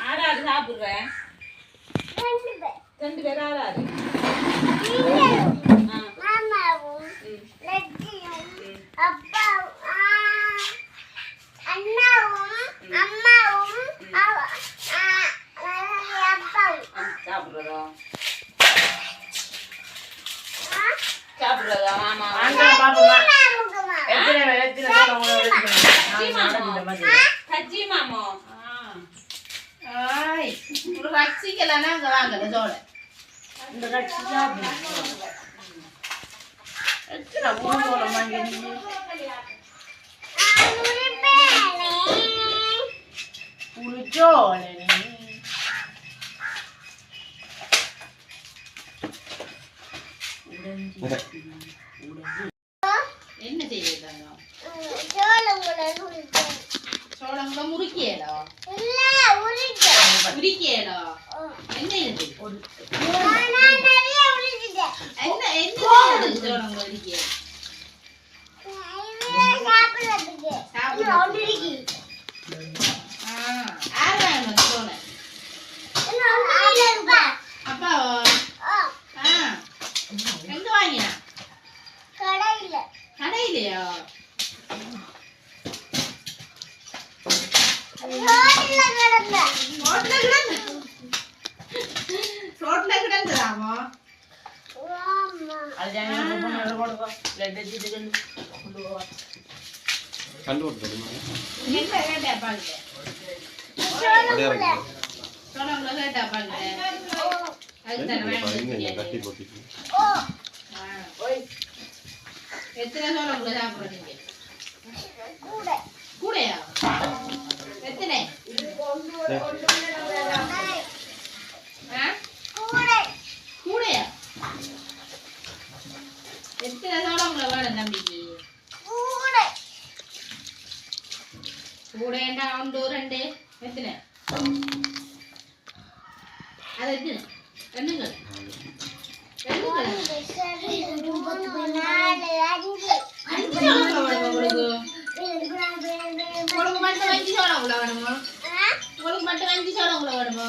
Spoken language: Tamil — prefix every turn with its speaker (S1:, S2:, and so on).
S1: ஆறாறு சாப்பிடுறேன். 2 பேர் ஆறாறு. சாப்பிடுறதா மாமா கஜ்ஜி மாமா ஒரு கட்சிக்கலாம்னா அங்க வாங்கல சோட இந்த கட்சி என்ன செய்யறாங்க சோளங்களை முறுக்கியலோ உரிக்கியலோ என்ன இது என்ன சோளங்களை உரிக்கிய அப்பா எங்க வாங்கினா கடையிலையா ரோட்ல கிடந்துடாமா எத்தனை சோளம் சாப்பிடுறீங்க கூடையா எத்தனை கூடையா எத்தனை சோளங்களை வேணும் தம்பிக்கு கூடைண்டா 1 2 எத்தனை அது எத்தனை ரெண்டுங்க உங்களுக்கு மட்டும் 5 சோளம் வேணுமா